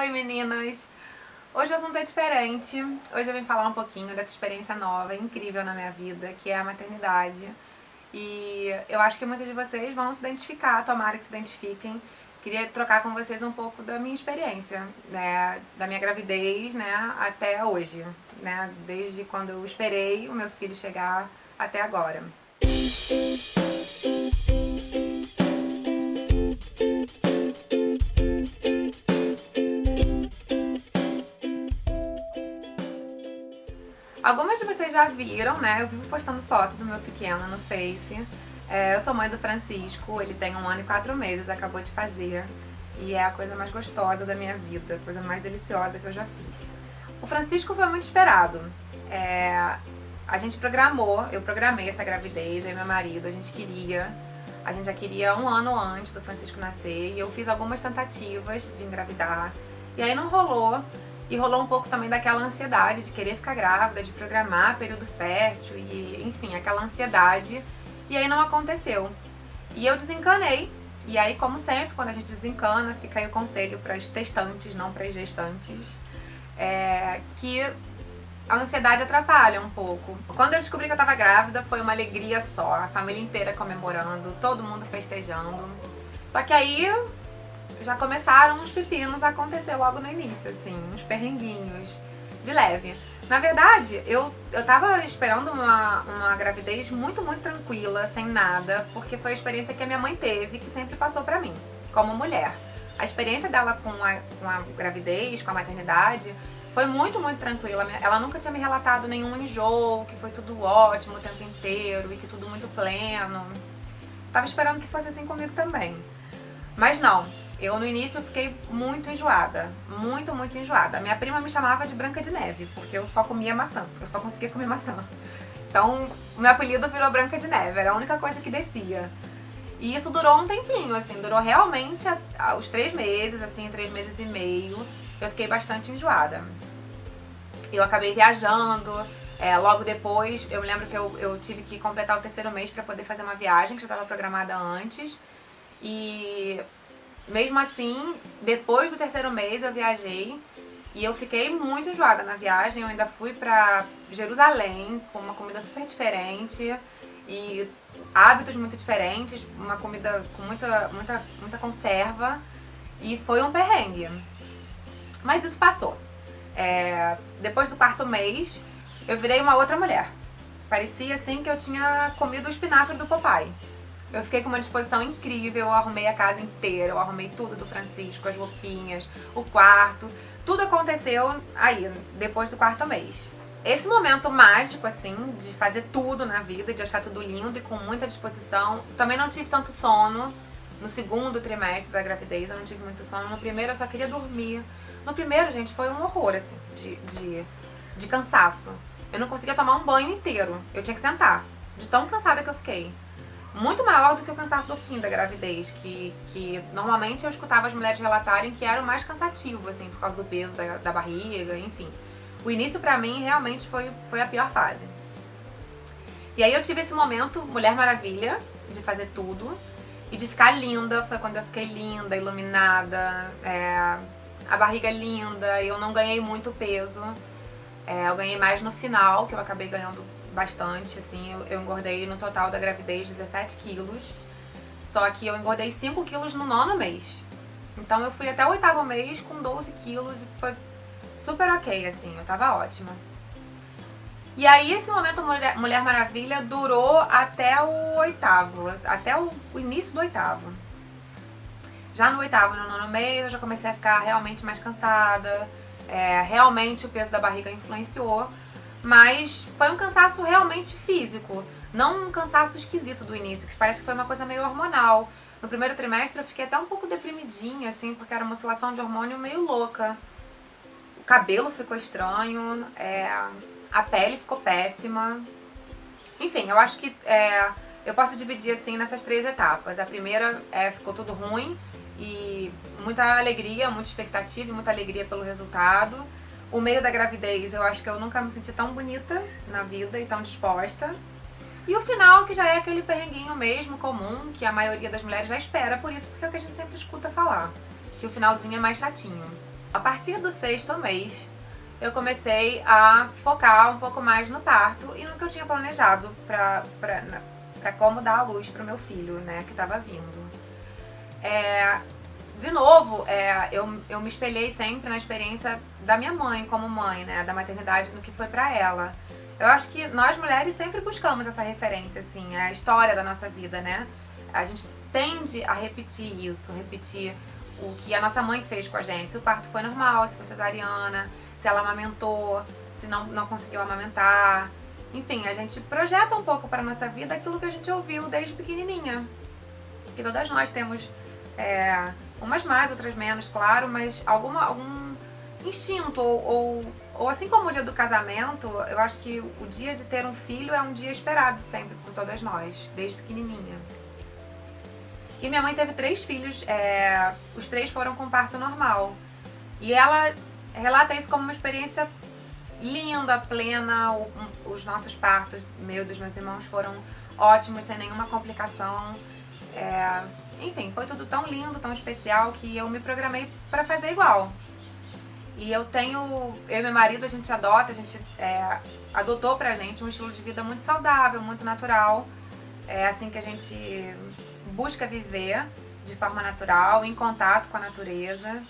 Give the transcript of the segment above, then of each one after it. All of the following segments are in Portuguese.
Oi meninas! Hoje o assunto é diferente. Hoje eu vim falar um pouquinho dessa experiência nova, incrível na minha vida, que é a maternidade. E eu acho que muitas de vocês vão se identificar, tomara que se identifiquem. Queria trocar com vocês um pouco da minha experiência, né, da minha gravidez, né, até hoje, né, desde quando eu esperei o meu filho chegar até agora. Algumas de vocês já viram, né? Eu vivo postando foto do meu pequeno no Face. Eu sou mãe do Francisco, ele tem 1 ano e 4 meses, acabou de fazer. E é a coisa mais gostosa da minha vida, a coisa mais deliciosa que eu já fiz. O Francisco foi muito esperado. A gente eu programei essa gravidez, eu e meu marido, a gente já queria 1 ano antes do Francisco nascer. E eu fiz algumas tentativas de engravidar. E aí não rolou. E rolou um pouco também daquela ansiedade de querer ficar grávida, de programar período fértil e, enfim, aquela ansiedade. E aí não aconteceu. E eu desencanei. E aí, como sempre, quando a gente desencana, fica aí o conselho para as testantes, não para as gestantes, que a ansiedade atrapalha um pouco. Quando eu descobri que eu estava grávida, foi uma alegria só. A família inteira comemorando, todo mundo festejando. Só que aí já começaram uns pepinos a acontecer logo no início, assim, uns perrenguinhos de leve. Na verdade, eu tava esperando uma gravidez muito tranquila, sem nada, porque foi a experiência que a minha mãe teve, que sempre passou pra mim, como mulher. A experiência dela com a gravidez, com a maternidade, foi muito tranquila. Ela nunca tinha me relatado nenhum enjoo, que foi tudo ótimo o tempo inteiro e que tudo muito pleno. Tava esperando que fosse assim comigo também. Mas não. Eu no início fiquei muito enjoada, muito enjoada. Minha prima me chamava de Branca de Neve, porque eu só comia maçã, eu só conseguia comer maçã. Então, o meu apelido virou Branca de Neve, era a única coisa que descia. E isso durou um tempinho, assim, durou realmente os 3 meses, assim, 3 meses e meio, eu fiquei bastante enjoada. Eu acabei viajando, logo depois, eu me lembro que eu tive que completar o 3º mês para poder fazer uma viagem, que já estava programada antes. E mesmo assim, depois do 3º mês eu viajei e eu fiquei muito enjoada na viagem. Eu ainda fui pra Jerusalém com uma comida super diferente e hábitos muito diferentes, uma comida com muita conserva, e foi um perrengue. Mas isso passou. Depois do 4º mês eu virei uma outra mulher. Parecia assim que eu tinha comido o espinafre do Popeye. Eu fiquei com uma disposição incrível, eu arrumei a casa inteira, eu arrumei tudo do Francisco, as roupinhas, o quarto. Tudo aconteceu aí, depois do 4º mês. Esse momento mágico, assim, de fazer tudo na vida, de achar tudo lindo e com muita disposição. Também não tive tanto sono. No 2º trimestre da gravidez eu não tive muito sono. No primeiro eu só queria dormir. No primeiro, gente, foi um horror, assim, de cansaço. Eu não conseguia tomar um banho inteiro. Eu tinha que sentar, de tão cansada que eu fiquei. Muito maior do que o cansaço do fim da gravidez, que normalmente eu escutava as mulheres relatarem que era o mais cansativo, assim, por causa do peso da barriga, enfim. O início pra mim realmente foi a pior fase. E aí eu tive esse momento Mulher Maravilha, de fazer tudo e de ficar linda. Foi quando eu fiquei linda, iluminada, a barriga linda. Eu não ganhei muito peso, eu ganhei mais no final, que eu acabei ganhando bastante, assim. Eu engordei no total da gravidez 17 quilos, só que eu engordei 5 quilos no 9º mês. Então eu fui até o 8º mês com 12 quilos e foi super ok, assim, eu tava ótima. E aí esse momento Mulher Maravilha durou até o 8º, até o início do 8º. Já no 8º, no 9º mês, eu já comecei a ficar realmente mais cansada, realmente o peso da barriga influenciou. Mas foi um cansaço realmente físico, não um cansaço esquisito do início, que parece que foi uma coisa meio hormonal. No 1º trimestre eu fiquei até um pouco deprimidinha, assim, porque era uma oscilação de hormônio meio louca. O cabelo ficou estranho, a pele ficou péssima. Enfim, eu acho que eu posso dividir, assim, nessas 3 etapas. A primeira ficou tudo ruim e muita alegria, muita expectativa e muita alegria pelo resultado. O meio da gravidez, eu acho que eu nunca me senti tão bonita na vida e tão disposta. E o final, que já é aquele perrenguinho mesmo, comum, que a maioria das mulheres já espera por isso, porque é o que a gente sempre escuta falar, que o finalzinho é mais chatinho. A partir do 6º mês, eu comecei a focar um pouco mais no parto e no que eu tinha planejado pra como dar a luz pro meu filho, né, que tava vindo. De novo, eu me espelhei sempre na experiência da minha mãe como mãe, né, da maternidade, no que foi pra ela. Eu acho que nós mulheres sempre buscamos essa referência, assim, a história da nossa vida, né? A gente tende a repetir isso, repetir o que a nossa mãe fez com a gente. Se o parto foi normal, se foi cesariana, se ela amamentou, se não conseguiu amamentar. Enfim, a gente projeta um pouco para a nossa vida aquilo que a gente ouviu desde pequenininha. Que todas nós temos, umas mais, outras menos, claro, mas algum instinto ou assim como o dia do casamento, eu acho que o dia de ter um filho é um dia esperado sempre por todas nós, desde pequenininha. E minha mãe teve 3 filhos, os 3 foram com parto normal. E ela relata isso como uma experiência linda, plena. Os nossos partos, meu e dos meus irmãos, foram ótimos, sem nenhuma complicação. Enfim, foi tudo tão lindo, tão especial, que eu me programei pra fazer igual. E eu e meu marido, a gente adotou pra gente um estilo de vida muito saudável, muito natural. É assim que a gente busca viver, de forma natural, em contato com a natureza.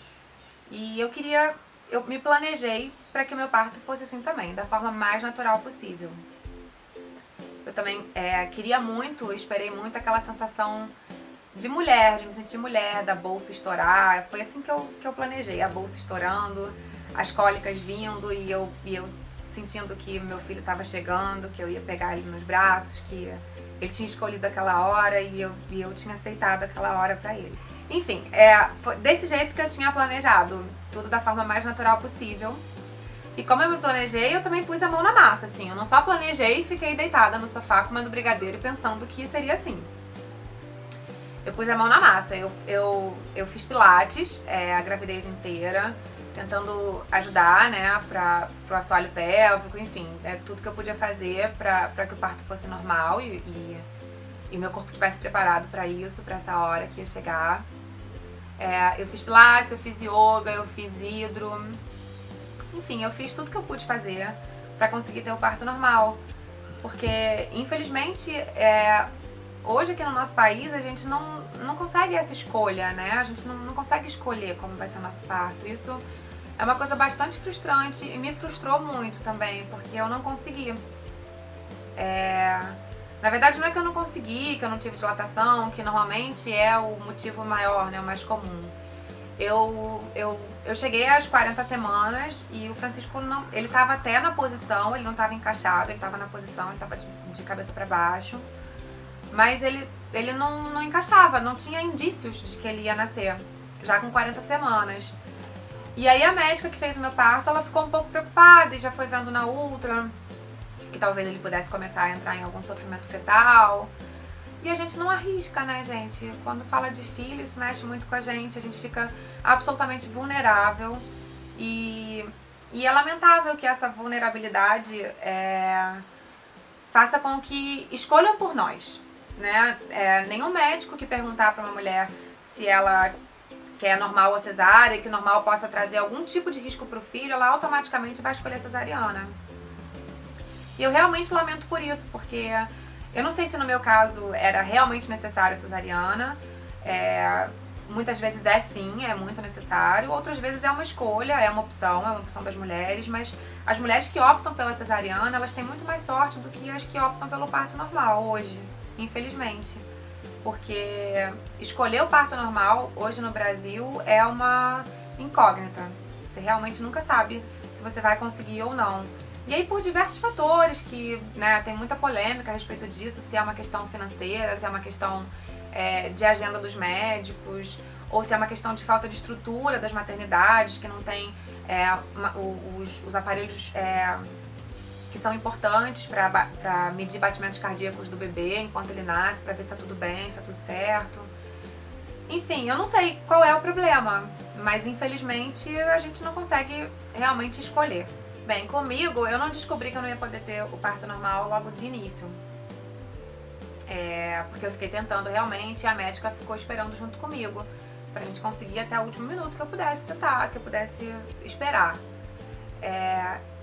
E eu me planejei para que o meu parto fosse assim também, da forma mais natural possível. Eu também queria muito, esperei muito aquela sensação de mulher, de me sentir mulher, da bolsa estourar. Foi assim que eu planejei, a bolsa estourando, as cólicas vindo e eu sentindo que meu filho estava chegando, que eu ia pegar ele nos braços, que ele tinha escolhido aquela hora e eu tinha aceitado aquela hora pra ele. Enfim, foi desse jeito que eu tinha planejado, tudo da forma mais natural possível. E como eu me planejei, eu também pus a mão na massa, assim. Eu não só planejei e fiquei deitada no sofá comendo brigadeiro e pensando que seria assim. Eu pus a mão na massa, eu fiz pilates a gravidez inteira, tentando ajudar, né, pro assoalho pélvico, enfim, tudo que eu podia fazer pra que o parto fosse normal e meu corpo estivesse preparado pra isso, pra essa hora que ia chegar. Eu fiz pilates, eu fiz yoga, eu fiz hidro, enfim, eu fiz tudo que eu pude fazer pra conseguir ter o parto normal, porque infelizmente hoje aqui no nosso país a gente não consegue essa escolha, né? A gente não consegue escolher como vai ser o nosso parto. Isso é uma coisa bastante frustrante e me frustrou muito também, porque eu não consegui. Na verdade não é que eu não consegui, que eu não tive dilatação, que normalmente é o motivo maior, né? O mais comum. Eu cheguei às 40 semanas e o Francisco ele estava até na posição, ele não estava encaixado, ele estava na posição, ele estava de cabeça para baixo. Mas ele não encaixava, não tinha indícios de que ele ia nascer, já com 40 semanas. E aí a médica que fez o meu parto, ela ficou um pouco preocupada e já foi vendo na ultra que talvez ele pudesse começar a entrar em algum sofrimento fetal. E a gente não arrisca, né, gente? Quando fala de filho, isso mexe muito com a gente fica absolutamente vulnerável. E é lamentável que essa vulnerabilidade faça com que escolham por nós. Né? Nenhum médico que perguntar para uma mulher se ela quer normal ou cesárea e que normal possa trazer algum tipo de risco para o filho, ela automaticamente vai escolher cesariana. E eu realmente lamento por isso, porque eu não sei se no meu caso era realmente necessário a cesariana. Muitas vezes sim, é muito necessário. Outras vezes é uma escolha, é uma opção das mulheres. Mas as mulheres que optam pela cesariana, elas têm muito mais sorte do que as que optam pelo parto normal hoje. Infelizmente, porque escolher o parto normal hoje no Brasil é uma incógnita. Você realmente nunca sabe se você vai conseguir ou não. E aí por diversos fatores que, né, tem muita polêmica a respeito disso, se é uma questão financeira, se é uma questão de agenda dos médicos, ou se é uma questão de falta de estrutura das maternidades, que não tem os aparelhos que são importantes para medir batimentos cardíacos do bebê enquanto ele nasce, para ver se tá tudo bem, se tá tudo certo. Enfim, eu não sei qual é o problema, mas infelizmente a gente não consegue realmente escolher. Bem, comigo eu não descobri que eu não ia poder ter o parto normal logo de início. Porque eu fiquei tentando realmente e a médica ficou esperando junto comigo. pra gente conseguir até o último minuto que eu pudesse tentar, que eu pudesse esperar.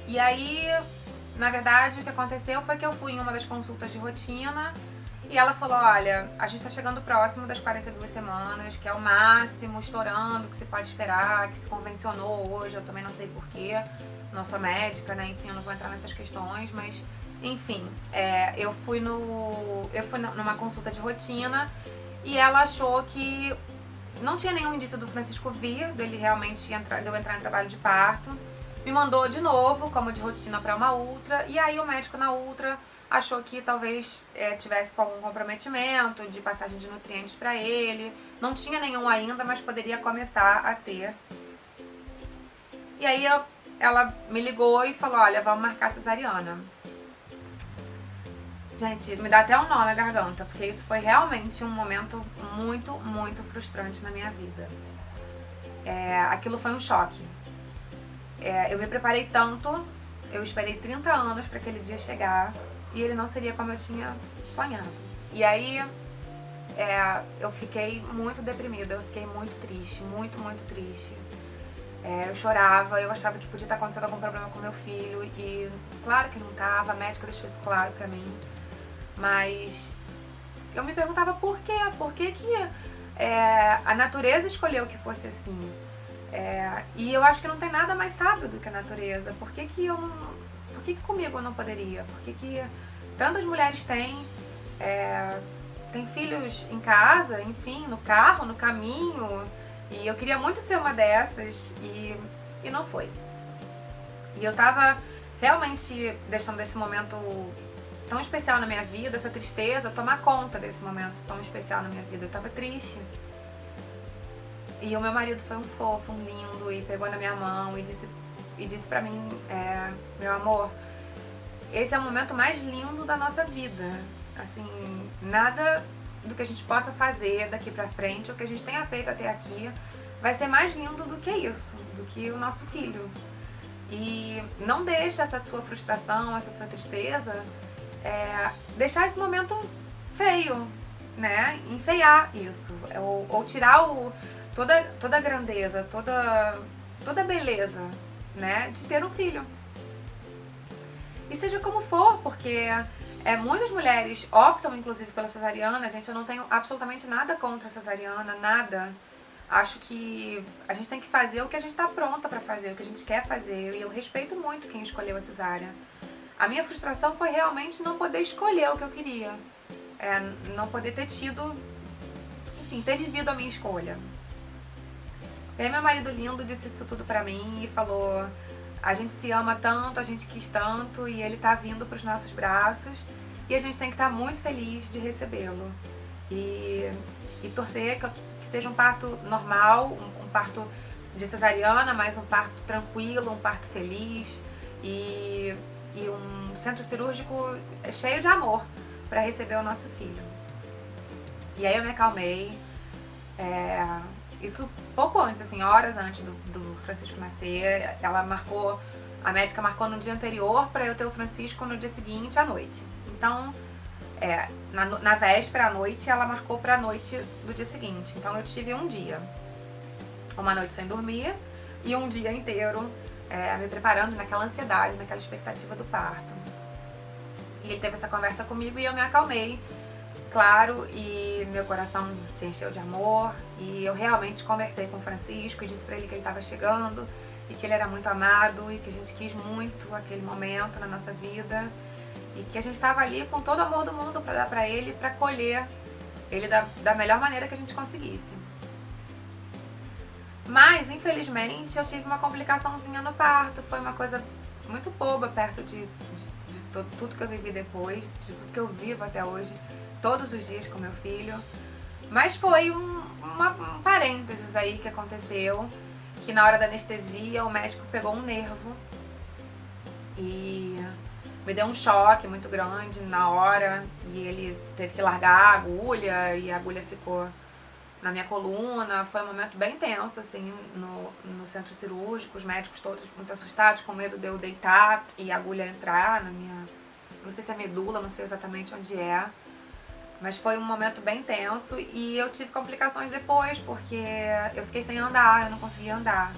E aí, na verdade, o que aconteceu foi que eu fui em uma das consultas de rotina e ela falou, olha, a gente tá chegando próximo das 42 semanas, que é o máximo, estourando, que se pode esperar, que se convencionou hoje, eu também não sei porquê, não sou médica, né, enfim, eu não vou entrar nessas questões, mas, enfim, eu fui numa consulta de rotina e ela achou que não tinha nenhum indício do Francisco vir, dele realmente de eu entrar em trabalho de parto. Me mandou de novo, como de rotina, para uma ultra, e aí o médico na ultra achou que talvez tivesse com algum comprometimento de passagem de nutrientes para ele. Não tinha nenhum ainda, mas poderia começar a ter. E aí ela me ligou e falou, olha, vamos marcar cesariana. Gente, me dá até um nó na garganta, porque isso foi realmente um momento muito, muito frustrante na minha vida. Aquilo foi um choque. Eu me preparei tanto, eu esperei 30 anos para aquele dia chegar e ele não seria como eu tinha sonhado. E aí eu fiquei muito deprimida, eu fiquei muito triste, muito, muito triste. Eu chorava, eu achava que podia estar acontecendo algum problema com meu filho e claro que não estava, a médica deixou isso claro para mim. Mas eu me perguntava por quê? Por que a natureza escolheu que fosse assim? E eu acho que não tem nada mais sábio do que a natureza. Por que comigo eu não poderia? Por que tantas mulheres têm filhos em casa, enfim, no carro, no caminho? E eu queria muito ser uma dessas e não foi. E eu tava realmente deixando esse momento tão especial na minha vida, essa tristeza, tomar conta desse momento tão especial na minha vida. Eu tava triste. E o meu marido foi um fofo, um lindo, e pegou na minha mão e disse pra mim, meu amor, esse é o momento mais lindo da nossa vida. Assim, nada do que a gente possa fazer daqui pra frente, ou que a gente tenha feito até aqui, vai ser mais lindo do que isso, do que o nosso filho. E não deixa essa sua frustração, essa sua tristeza, deixar esse momento feio, né? Enfeiar isso, ou tirar toda a grandeza, toda a beleza, né, de ter um filho. E seja como for, porque muitas mulheres optam, inclusive, pela cesariana. Gente, eu não tenho absolutamente nada contra a cesariana, nada. Acho que a gente tem que fazer o que a gente está pronta para fazer, o que a gente quer fazer. E eu respeito muito quem escolheu a cesárea. A minha frustração foi realmente não poder escolher o que eu queria. Não poder ter tido, enfim, ter vivido a minha escolha. E aí meu marido lindo disse isso tudo pra mim e falou, a gente se ama tanto, a gente quis tanto e ele tá vindo pros nossos braços e a gente tem que estar muito feliz de recebê-lo. E torcer que seja um parto normal, um parto de cesariana, mas um parto tranquilo, um parto feliz e um centro cirúrgico cheio de amor para receber o nosso filho. E aí eu me acalmei, isso pouco antes, assim, horas antes do Francisco nascer. A médica marcou no dia anterior para eu ter o Francisco no dia seguinte à noite. Então, na véspera à noite, ela marcou para a noite do dia seguinte. Então eu tive um dia, uma noite sem dormir e um dia inteiro me preparando naquela ansiedade, naquela expectativa do parto. E ele teve essa conversa comigo e eu me acalmei, claro, e meu coração se encheu de amor e eu realmente conversei com o Francisco e disse pra ele que ele estava chegando e que ele era muito amado e que a gente quis muito aquele momento na nossa vida e que a gente estava ali com todo o amor do mundo para dar pra ele, para acolher ele da melhor maneira que a gente conseguisse. Mas, infelizmente, eu tive uma complicaçãozinha no parto. Foi uma coisa muito boba perto de tudo que eu vivi depois, de tudo que eu vivo até hoje, todos os dias com meu filho. Mas foi um parênteses aí que aconteceu, que na hora da anestesia o médico pegou um nervo e me deu um choque muito grande na hora e ele teve que largar a agulha e a agulha ficou na minha coluna. Foi um momento bem tenso, assim, no centro cirúrgico, os médicos todos muito assustados, com medo de eu deitar e a agulha entrar na minha, não sei se é medula, não sei exatamente onde é. Mas foi um momento bem tenso e eu tive complicações depois, porque eu fiquei sem andar, eu não conseguia andar.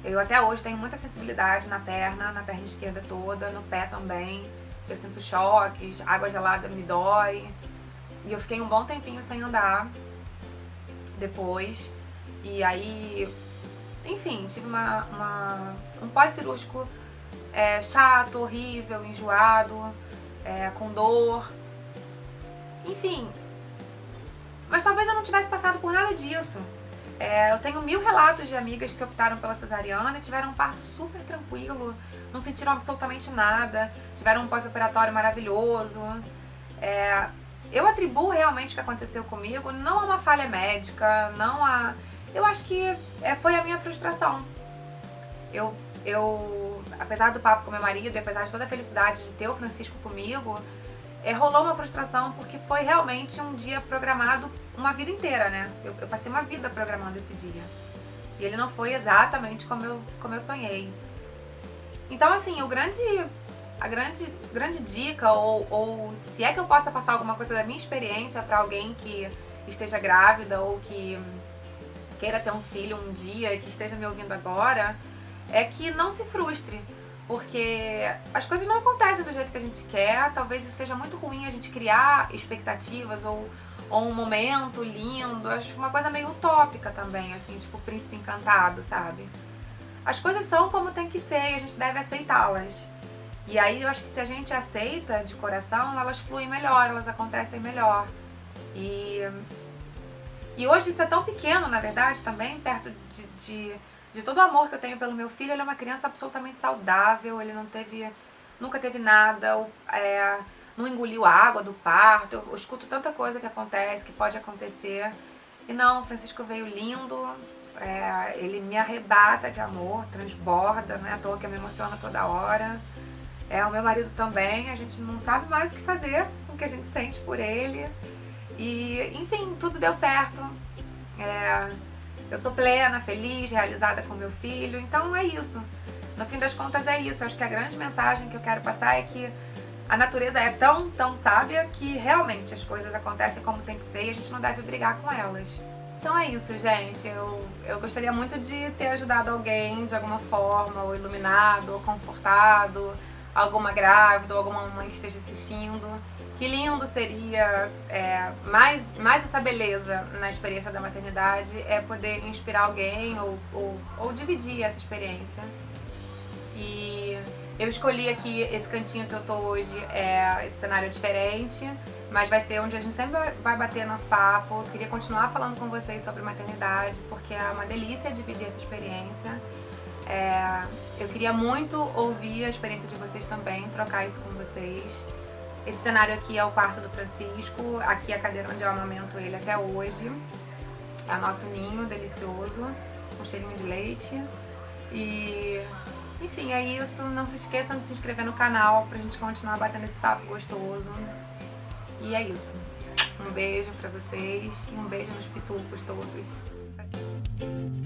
Eu até hoje tenho muita sensibilidade na perna esquerda toda, no pé também. Eu sinto choques, água gelada me dói. E eu fiquei um bom tempinho sem andar depois. E aí, enfim, tive um pós-cirúrgico chato, horrível, enjoado, com dor. Enfim, mas talvez eu não tivesse passado por nada disso. Eu tenho 1000 relatos de amigas que optaram pela cesariana e tiveram um parto super tranquilo, não sentiram absolutamente nada, tiveram um pós-operatório maravilhoso. Eu atribuo realmente o que aconteceu comigo não a uma falha médica, não a... Eu acho que foi a minha frustração. Apesar do papo com meu marido e apesar de toda a felicidade de ter o Francisco comigo, rolou uma frustração porque foi realmente um dia programado uma vida inteira, né? Eu passei uma vida programando esse dia. E ele não foi exatamente como eu sonhei. Então, assim, a grande dica, ou se é que eu possa passar alguma coisa da minha experiência pra alguém que esteja grávida ou que queira ter um filho um dia e que esteja me ouvindo agora, é que não se frustre. Porque as coisas não acontecem do jeito que a gente quer, talvez isso seja muito ruim a gente criar expectativas ou um momento lindo, acho uma coisa meio utópica também, assim, tipo o Príncipe Encantado, sabe? As coisas são como tem que ser e a gente deve aceitá-las. E aí eu acho que se a gente aceita de coração, elas fluem melhor, elas acontecem melhor. E hoje isso é tão pequeno, na verdade, também, perto de todo o amor que eu tenho pelo meu filho. Ele é uma criança absolutamente saudável, ele nunca teve nada, não engoliu água do parto. Eu escuto tanta coisa que acontece, que pode acontecer. E não, o Francisco veio lindo, ele me arrebata de amor, transborda, não é à toa que eu me emociono toda hora. O meu marido também, a gente não sabe mais o que fazer com o que a gente sente por ele. E, enfim, tudo deu certo. Eu sou plena, feliz, realizada com meu filho, então é isso. No fim das contas é isso. Eu acho que a grande mensagem que eu quero passar é que a natureza é tão, tão sábia que realmente as coisas acontecem como tem que ser e a gente não deve brigar com elas. Então é isso, gente. Eu gostaria muito de ter ajudado alguém de alguma forma, ou iluminado, ou confortado, alguma grávida, ou alguma mãe que esteja assistindo. Que lindo seria, mais essa beleza na experiência da maternidade, poder inspirar alguém ou dividir essa experiência. E eu escolhi aqui esse cantinho que eu tô hoje, esse cenário diferente, mas vai ser onde a gente sempre vai bater nosso papo. Eu queria continuar falando com vocês sobre maternidade, porque é uma delícia dividir essa experiência. Eu queria muito ouvir a experiência de vocês também, trocar isso com vocês. Esse cenário aqui é o quarto do Francisco, aqui é a cadeira onde eu amamento ele até hoje. É o nosso ninho delicioso, com cheirinho de leite. E, enfim, é isso. Não se esqueçam de se inscrever no canal pra gente continuar batendo esse papo gostoso. E é isso. Um beijo pra vocês e um beijo nos pitucos todos. Tchau.